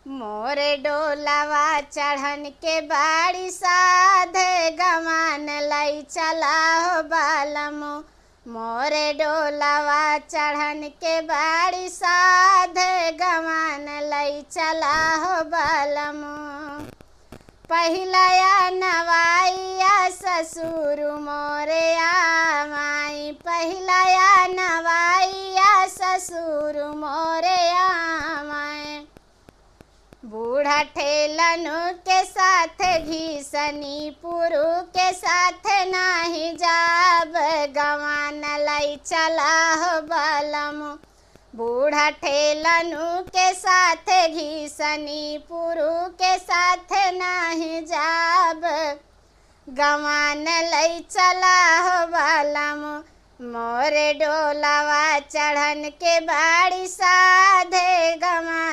मोरे डोलावा चढ़न के बाड़ी साधे गमान लई चला हो बालमो। मोरे डोलावा चढ़न के बाड़ी साधे गमान लई चला हो बालमो। पहिलाया नवाइया ससुर मोरे आमाई। पहिलाया नवाइया ससुर मोरे आमाई। बूढ़ा ठेलनु के साथ घीसनी पुरु के साथ नाही जाब गवान लई चला हो बालमो। बूढ़ा ठेलनु के साथ घीसनी पुरु के साथ नाही जाब गवान लई चला हो बालमो। मोरे डोलावा चढ़न के बाड़ी साधे गवान